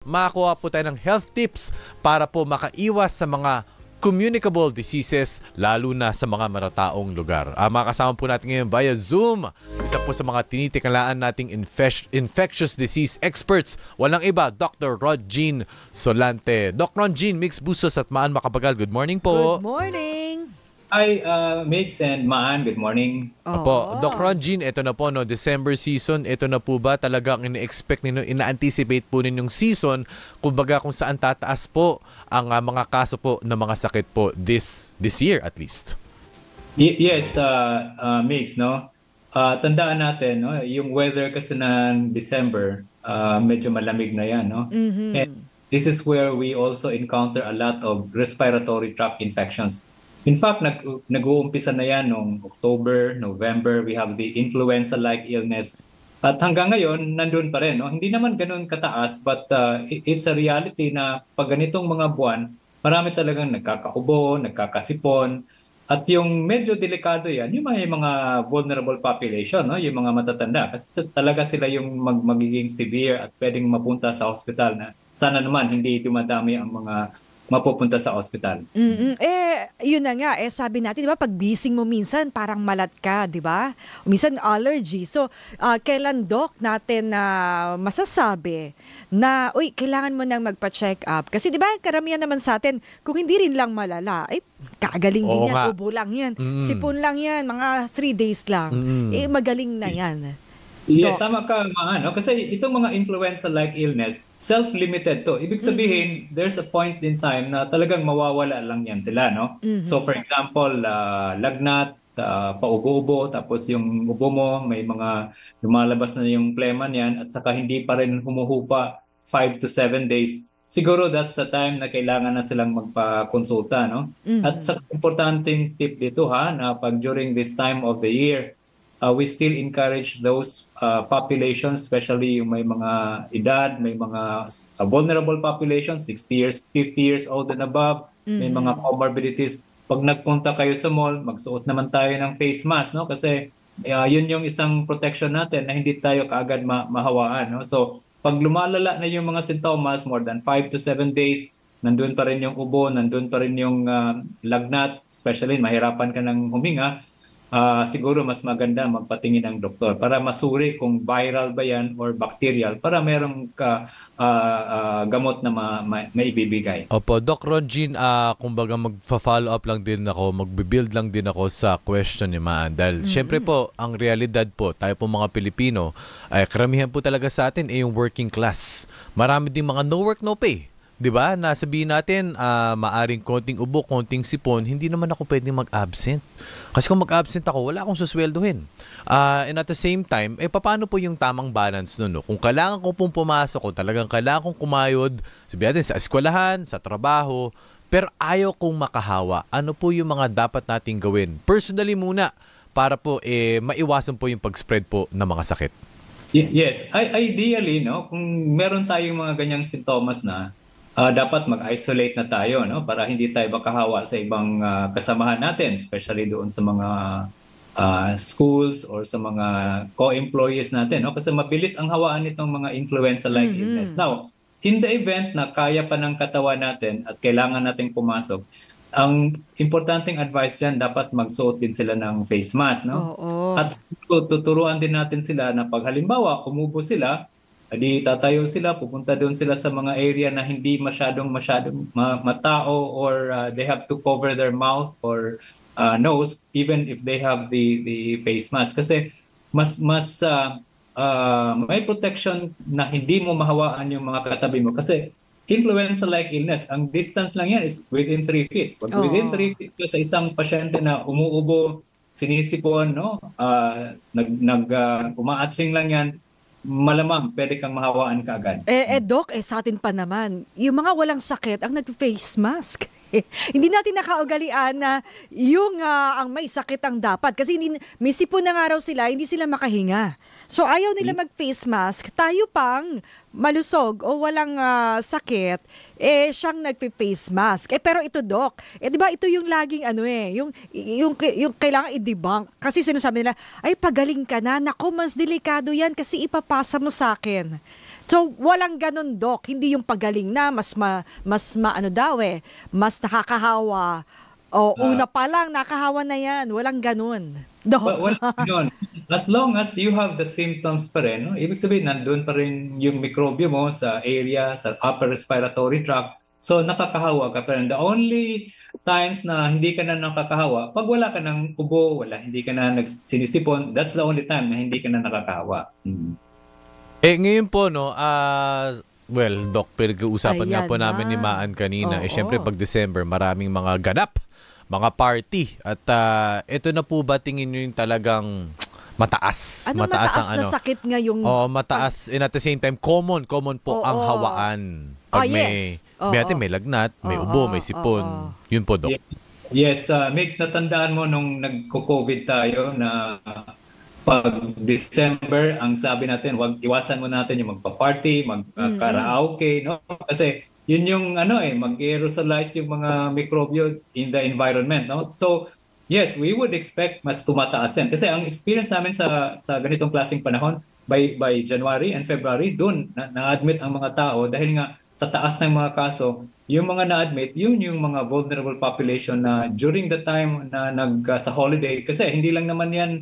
makakuha po tayo ng health tips para po makaiwas sa mga communicable diseases, lalo na sa mga marataong lugar. Makasama po natin ngayon via Zoom, isa po sa mga tinitikalaan nating infectious disease experts. Walang iba, Dr. Rod Jean Solante. Doc Ron Jean, Mix Bustos at Maan Makapagal, good morning po. Good morning. Hi, Mix and Maan. Good morning. Opo, Doc Ron Jean, ito na po, no, December season, ito na po ba talagang ina-expect ninyo, ina-anticipate po ninyong season, kumbaga kung saan tataas po ang mga kaso po ng mga sakit po this year at least? Yes, Mix, no? Tandaan natin, no, yung weather kasi ng December, medyo malamig na yan, no? Mm-hmm. And this is where we also encounter a lot of respiratory tract infections. In fact, nag-uumpisa na yan noong October, November. We have the influenza-like illness. At hanggang ngayon, nandun pa rin. No? Hindi naman ganun kataas, but it's a reality na pag ganitong mga buwan, marami talagang nagkakaubo, nagkakasipon. At yung medyo delikado yan, yung mga vulnerable population, no? Yung mga matatanda. Kasi talaga sila yung magiging severe at pwedeng mapunta sa hospital na sana naman hindi dumadami ang mga mapupunta sa ospital. Yun na nga, sabi natin, di ba, pag gising mo minsan, parang malat ka, di ba? Minsan allergy. So, kailan, Doc, natin masasabi na, kailangan mo nang magpa-check up? Kasi di ba, karamihan naman sa atin, kung hindi rin lang malala, kagaling din yan, ubo lang yan, sipon lang yan, mga 3 days lang. Magaling na yan. Yes, tama ka, Maan. No? Kasi itong mga influenza-like illness, self-limited to. Ibig sabihin, there's a point in time na talagang mawawala lang yan sila. No? So for example, lagnat, paubo-ubo, tapos yung ubo mo, may mga lumalabas na yung phlegm yan, at saka hindi pa rin humuhupa 5 to 7 days. Siguro that's the time na kailangan na silang magpa-konsulta. No? At sa importanteng tip dito, na pag during this time of the year, we still encourage those populations, especially yung may mga edad, may mga vulnerable populations, 60 years, 50 years old and above, may mga comorbidities. Pag nagpunta kayo sa mall, magsuot naman tayo ng face mask, no? Kasi yun yung isang protection natin na hindi tayo kaagad mahawaan, no? So, pag lumalala na yung mga sintomas, more than 5 to 7 days, nandun pa rin yung ubo, nandun pa rin yung lagnat, especially mahirapan ka ng huminga, siguro mas maganda magpatingin ng doktor para masuri kung viral ba yan or bacterial para merong gamot na maibibigay. Opo, Doc Ron Jean, kumbaga magfa-follow up lang din ako, magbe-build lang din ako sa question ni Maan. Dahil syempre po, ang realidad po, tayo po mga Pilipino, ay karamihan po talaga sa atin ay yung working class. Marami din mga no work, no pay. 'Di ba? Nasabihin natin, maaring konting ubo, konting sipon, hindi naman ako pwedeng mag-absent. Kasi kung mag-absent ako, wala akong susweldohin. And at the same time, paano po yung tamang balance nun? No? Kung kailangan ko pong pumasok ko, talagang kailangan kong kumayod, sabihin natin, sa eskwelahan, sa trabaho, pero ayaw kong makahawa. Ano po yung mga dapat nating gawin? Personally muna, para po maiwasan po yung pag-spread po ng mga sakit. Yes. Ideally, no, kung meron tayong mga ganyang sintomas na, dapat mag-isolate na tayo, no, para hindi tayo makahawa sa ibang kasamahan natin, especially doon sa mga schools or sa mga co-employees natin, no, kasi mabilis ang hawaan nitong mga influenza-like illness. Now, in the event na kaya pa ng katawan natin at kailangan nating pumasok, ang importanteng advice dyan, dapat magsuot din sila ng face mask, no? At tuturuan din natin sila na pag halimbawa umubo sila, di tatayo sila, pupunta doon sila sa mga area na hindi masyadong matao or they have to cover their mouth or nose even if they have the face mask. Kasi mas may protection na hindi mo mahawaan yung mga katabi mo. Kasi influenza-like illness, ang distance lang yan is within 3 feet. Pag within 3 feet ka sa isang pasyente na umuubo, sinisipon, no? Umaatsing lang yan, malamang pwede kang mahawaan kaagad. Doc, sa atin pa naman, yung mga walang sakit ang nag-face mask. Hindi natin nakaugalian na yung ang may sakit ang dapat. Kasi may sipon na nga raw sila, hindi sila makahinga. So ayaw nila mag-face mask, tayo pang malusog o walang sakit, siyang nag-face mask. Pero ito, Doc, di ba ito yung laging yung kailangan i-debunk. Kasi sinasabi nila, ay pagaling ka na, nako mas delikado yan kasi ipapasa mo sa akin. So, walang ganun, Doc. Hindi yung pagaling na, mas nakakahawa. O, una pa lang, nakahawa na yan. Walang ganun. Doc. Wala yun. As long as you have the symptoms pa rin, no? Ibig sabihin, nandun pa rin yung mikrobyo mo sa area, sa upper respiratory tract. So, nakakahawa ka pa rin. The only times na hindi ka na nakakahawa, pag wala ka ng ubo, hindi ka na nagsinisipon, that's the only time na hindi ka na nakakahawa. Ngayon po, no, well, Doc, pinag-uusapan nga Ayan po namin na. ni Maan kanina. Oo. Syempre, pag December, maraming mga ganap, mga party. At ito na po ba tingin nyo yung talagang mataas? Anong mataas na sakit ngayong... mataas. And at the same time, common po Oo. ang hawaan. Pag Yes. may lagnat, may Oo. ubo, may sipon. Yun po, Doc. Yes, Mix, natandaan mo nung nagko-COVID tayo na pag December, ang sabi natin, iwasan mo natin yung magpa-party, mag-karaoke, no? Kasi yun yung mag-aerosolize yung mga mikrobyo in the environment, no? So, yes, we would expect mas tumataas yan. Kasi ang experience namin sa ganitong klaseng panahon, by January and February, doon na-admit ang mga tao dahil nga sa taas ng mga kaso, yung mga na-admit, yun yung mga vulnerable population na during the time na sa holiday, kasi hindi lang naman yan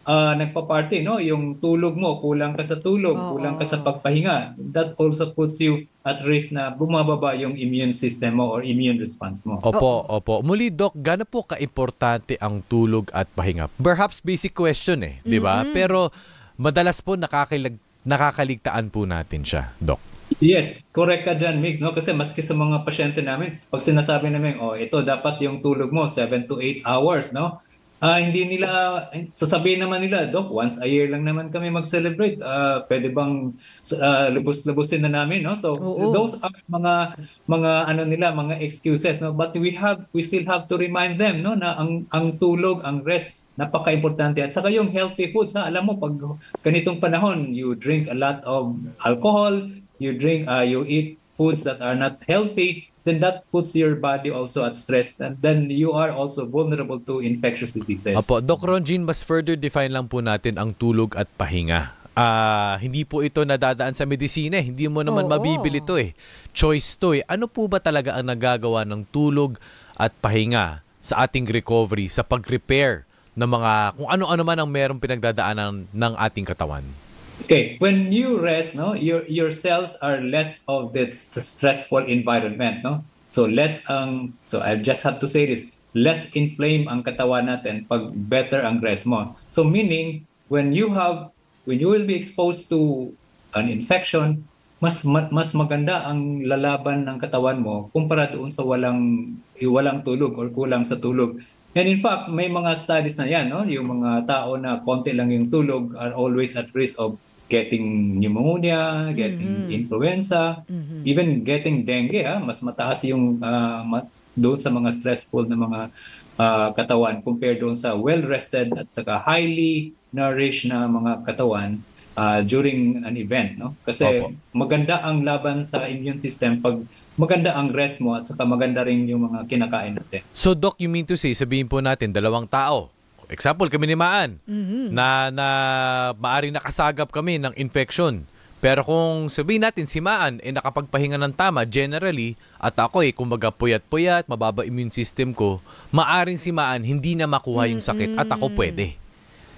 nagpa-party, no? Yung tulog mo, kulang ka sa tulog, kulang ka sa pagpahinga. That also puts you at risk na bumababa yung immune system mo or immune response mo. Opo. Muli, Doc, gaano po ka-importante ang tulog at pahinga? Perhaps basic question di ba? Pero madalas po nakakaligtaan po natin siya, Doc. Yes, correct ka dyan, Mix, no? Kasi maski sa mga pasyente namin, pag sinasabi namin, ito dapat yung tulog mo 7 to 8 hours, no? Hindi nila, sasabihin naman nila, Doc, once a year lang naman kami mag-celebrate. Pwede bang lubos-lubusin na namin, no? So, those are mga excuses, no? But we still have to remind them, no, na ang tulog, ang rest, napaka-importante. At saka yung healthy foods, alam mo, pag ganitong panahon, you drink a lot of alcohol, you eat foods that are not healthy, then that puts your body also at stress, and then you are also vulnerable to infectious diseases. Opo, Doc Ronjin, mas further define lang po natin ang tulog at pahinga. Hindi po ito nadadaan sa medisina. Hindi mo naman mabibili ito Choice to Ano po ba talaga ang nagagawa ng tulog at pahinga sa ating recovery, sa pag-repair ng mga, kung ano-ano man ang merong pinagdadaanan ng ating katawan? Okay, when you rest, no, your cells are less of this stressful environment, no? So I just have to say this, less inflame ang katawan natin pag better ang rest mo. So meaning when you will be exposed to an infection, mas maganda ang lalaban ng katawan mo kumpara doon sa walang tulog or kulang sa tulog. And in fact, may mga studies na yan, no? Yung mga tao na konti lang yung tulog are always at risk of getting pneumonia, getting influenza, even getting dengue. Mas mataas yung doon sa mga stressful na mga katawan compared doon sa well-rested at saka highly nourished na mga katawan during an event, no? Kasi maganda ang laban sa immune system pag maganda ang rest mo at saka maganda rin yung mga kinakain natin. So, Doc, you mean to say, sabihin po natin, dalawang tao, example, kami ni Maan, na maaring nakasagap kami ng infection. Pero kung sabihin natin, si Maan, nakapagpahinga ng tama, generally, at ako kumbaga puyat-puyat, mababa immune system ko, maaring si Maan hindi na makuha yung sakit at ako pwede.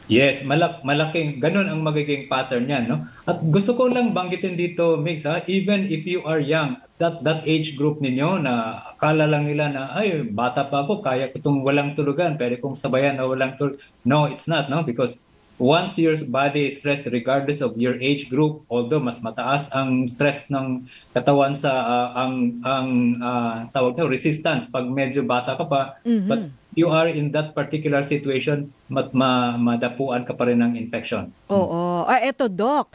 Yes, malaking ganun ang magiging pattern niyan, no? At gusto ko lang banggitin dito, Mix, even if you are young, that age group ninyo na akala lang nila na ay bata pa ako, kaya ko itong walang tulugan, pero kung sabayan na walang tulog. No, it's not, no? Because once your body is stressed regardless of your age group, although mas mataas ang stress ng katawan sa tawag na resistance pag medyo bata ka pa, but you are in that particular situation, madapuan ka pa rin ng infection. Oo. Eto, Doc.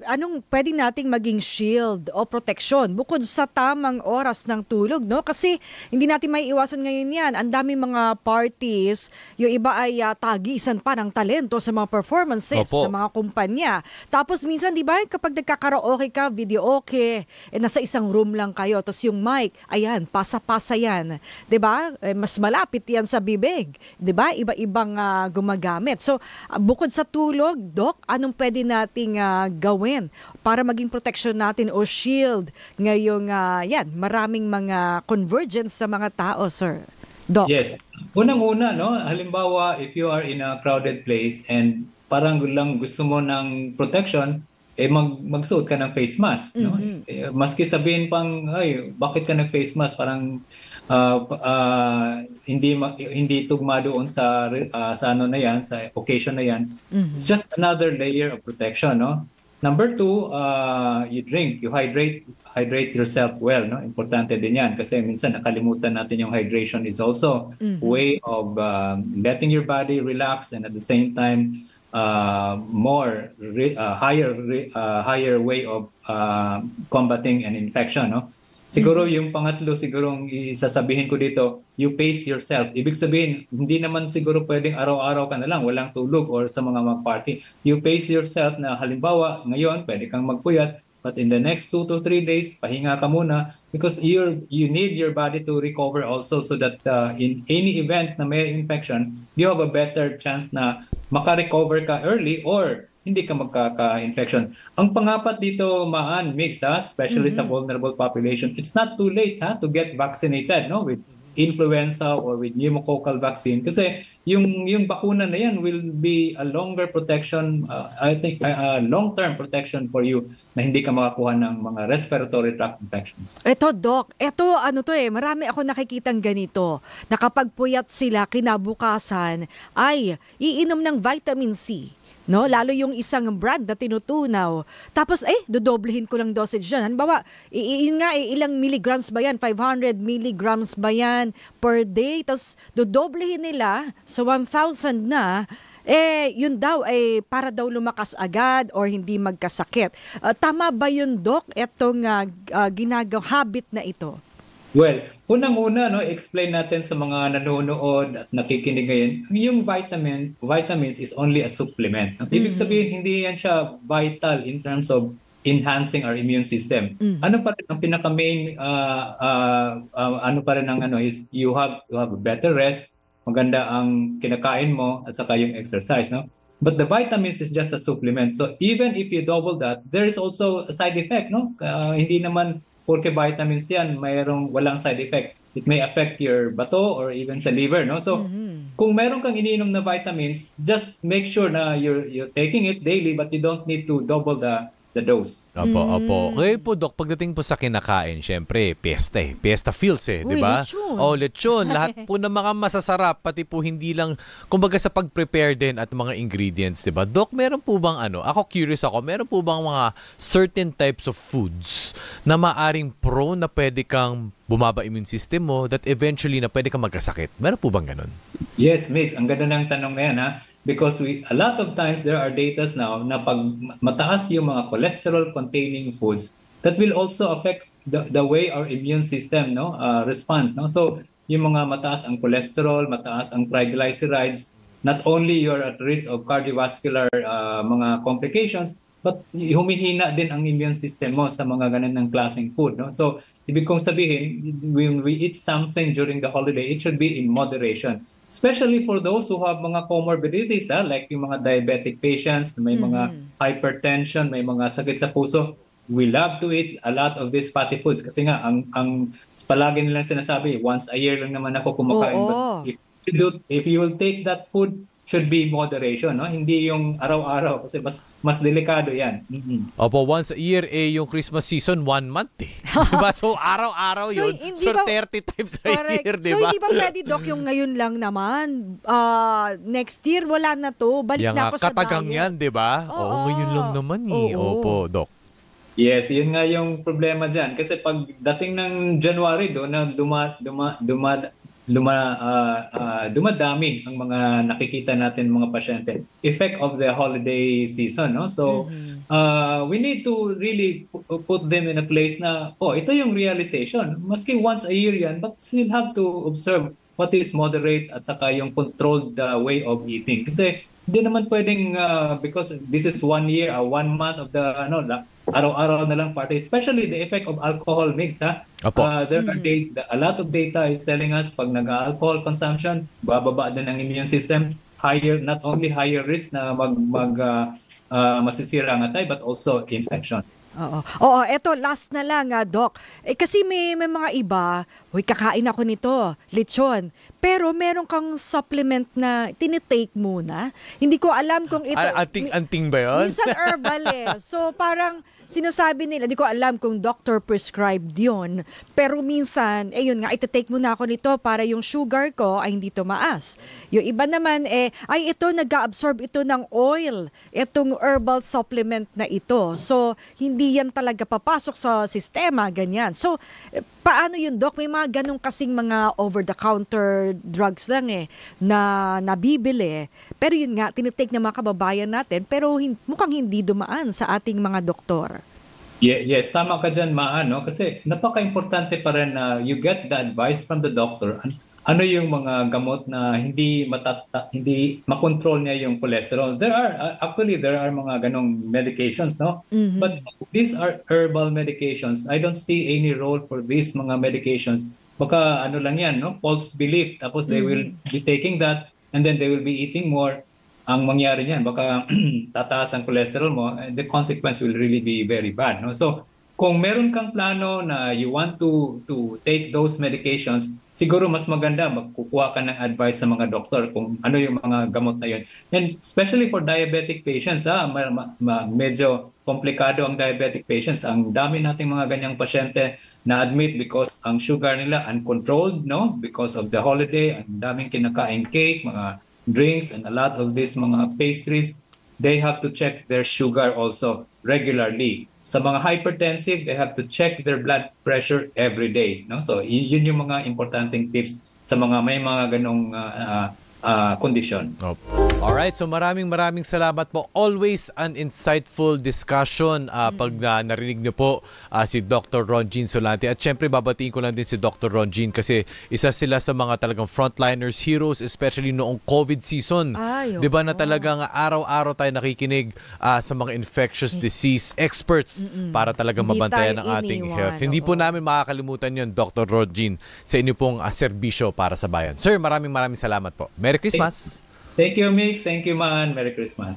Anong pwedeng nating maging shield o protection bukod sa tamang oras ng tulog, no? Kasi hindi natin may iwasan ngayon yan. Ang daming mga parties, yung iba ay tagisan pa ng talento sa mga performances, sa mga kumpanya. Tapos minsan, di ba, kapag nagkakaraoke ka, videoke, nasa isang room lang kayo, tapos yung mic, ayan, pasa-pasa yan. Di ba? Mas malapit yan sa bibig. Di ba? Iba-ibang mga gumagamit. So, bukod sa tulog, Doc, anong pwede nating gawin para maging protection natin o shield ngayong maraming mga convergence sa mga tao, sir? Doc. Yes. Unang-una, no, halimbawa, if you are in a crowded place and parang lang gusto mo ng protection, magsuot ka ng face mask, no? Maski sabihin pang, ay, bakit ka nag-face mask? Parang hindi tugma doon sa ano na yan, sa occasion na yan. It's just another layer of protection, no? Number two, you drink, you hydrate yourself well, no? Importante din yan kasi minsan nakalimutan natin yung hydration is also a way of letting your body relax and at the same time higher way of combating an infection, no? Siguro yung pangatlo, sigurong isasabihin ko dito, you pace yourself. Ibig sabihin, hindi naman siguro pwedeng araw-araw ka na lang, walang tulog or sa mga mag-party. You pace yourself na halimbawa, ngayon, pwede kang magpuyat, but in the next 2 to 3 days, pahinga ka muna because you need your body to recover also so that in any event na may infection, you have a better chance na maka-recover ka early or hindi ka magkaka-infection. Ang pangapat dito, Mix, especially sa vulnerable population, it's not too late to get vaccinated, no, with influenza or with pneumococcal vaccine kasi yung bakuna na yan will be a longer protection, I think a long-term protection for you na hindi ka makakuha ng mga respiratory tract infections. Ito, Doc, marami ako nakikitang ganito. Nakapagpuyat sila kinabukasan ay iinom ng vitamin C. No, lalo yung isang brand na tinutunaw. Tapos dodoblehin ko lang dosage diyan. Halimbawa, ilang milligrams ba yan? 500 milligrams ba yan per day? Tapos dodoblehin nila sa 1,000 na. Yun daw para daw lumakas agad or hindi magkasakit. Tama ba yun, Doc? Etong habit na ito? Well, unang-una, no, explain natin sa mga nanonood at nakikinig ngayon, yung vitamins is only a supplement. Ibig sabihin, hindi yan siya vital in terms of enhancing our immune system. Ano pa rin ang pinaka-main, is you have a better rest, maganda ang kinakain mo at saka yung exercise, no? But the vitamins is just a supplement. So even if you double that, there is also a side effect, no? Hindi naman porque vitamins yan, walang side effect. It may affect your bato or even sa liver, no? So, kung meron kang iniinom na vitamins, just make sure na you're taking it daily but you don't need to double the dose. Opo. Ngayon po, Doc, pagdating po sa kinakain, syempre, Fiesta feels di ba? Lechon. Lahat po ng mga masasarap, pati po hindi lang, kumbaga sa pag-prepare din at mga ingredients, di ba? Doc, meron po bang ako curious ako, meron po bang mga certain types of foods na maaring prone na pwede kang bumaba immune system mo that eventually na pwede kang magkasakit? Meron po bang ganun? Yes, Mix. Ang ganda ng tanong na yan, because a lot of times there are data now na pag mataas yung mga cholesterol containing foods, that will also affect the way our immune system responds, no? So yung mga mataas ang cholesterol, mataas ang triglycerides, not only you're at risk of cardiovascular mga complications, but humihina din ang immune system mo sa mga ganun ng klaseng food, no? So ibig kong sabihin, when we eat something during the holiday, it should be in moderation. Especially for those who have mga comorbidities, like yung mga diabetic patients, may mga hypertension, may mga sakit sa puso. We love to eat a lot of these fatty foods kasi nga ang palagi nilang sinasabi, once a year lang naman ako kumakain. But if you will take that food, should be moderation, no? Hindi yung araw-araw kasi mas delikado yan. Opo, once a year yung Christmas season 1 month diba? So araw-araw yun. So 30 times a year, diba? So hindi ba pwede, Doc, yung ngayon lang naman? Next year wala na to. Balik na ako sa katagang diet. yan, diba? Oo, ngayon lang naman Opo, Doc. Yes, yun nga yung problema dyan. Kasi pag dating ng January doon na dumadami ang mga nakikita natin mga pasyente. Effect of the holiday season, no? So, we need to really put them in a place na, ito yung realization. Maski once a year yan, but still have to observe what is moderate at saka yung controlled way of eating. Kasi hindi naman pwedeng, because this is 1 year, 1 month of the, araw-araw na lang party, especially the effect of alcohol mix, there are a lot of data is telling us pag nag-alcohol consumption, bababa din ang immune system. not only higher risk na masisira ang atay, but also infection. Oo. Oo, eto last na lang Doc. Kasi may mga iba, "Hoy, kakain ako nito, lechon." Pero meron kang supplement na tinitake muna. Hindi ko alam kung ito Anting-anting ba yun? minsan herbal So parang sinasabi nila, hindi ko alam kung doctor prescribed yun. Pero minsan, yun nga, iti-take muna ako nito para yung sugar ko ay hindi tumaas. Yung iba naman, ay ito, nag-absorb ito ng oil. Itong herbal supplement na ito. So, hindi yan talaga papasok sa sistema, ganyan. So, paano yun, Doc? May mga ganong kasing mga over-the-counter drugs lang na nabibili. Pero yun nga, tinitake ng mga kababayan natin, pero mukhang hindi dumaan sa ating mga doktor. Yes, tama ka dyan, kasi napaka-importante pa rin na you get the advice from the doctor. Ano yung mga gamot na hindi makontrol niya yung cholesterol. There are mga ganong medications, no? Mhm. But these are herbal medications. I don't see any role for these mga medications. Baka ano lang yan, no? False belief. Tapos they will be taking that and then they will be eating more. Ang mangyari niyan, baka tataas ang cholesterol mo, and the consequence will really be very bad, no? So, kung meron kang plano na you want to take those medications, siguro mas maganda magkukuha ka ng advice sa mga doktor kung ano yung mga gamot na yun. And especially for diabetic patients, medyo komplikado ang diabetic patients. Ang dami nating mga ganyang pasyente na admit because ang sugar nila uncontrolled, no? Because of the holiday, ang daming kinakain cake, mga drinks, and a lot of these mga pastries. They have to check their sugar also regularly. Sa mga hypertensive, they have to check their blood pressure every day, no? So yun yung mga importanteng tips sa mga may mga ganong kondisyon. Alright, so maraming salamat po. Always an insightful discussion pag narinig niyo po si Dr. Ron Jean Solante. At syempre, babatiin ko lang din si Dr. Ron Jean kasi isa sila sa mga talagang frontliners, heroes, especially noong COVID season. Di ba na talagang araw-araw tayo nakikinig sa mga infectious disease experts para talagang Hindi mabantayan tayo ang ating iniwan, health. Hindi po namin makakalimutan yun, Dr. Ron Jean, sa inyo pong serbisyo para sa bayan. Sir, maraming salamat po. Merry Christmas! Thank you, Mix. Thank you, Man. Merry Christmas.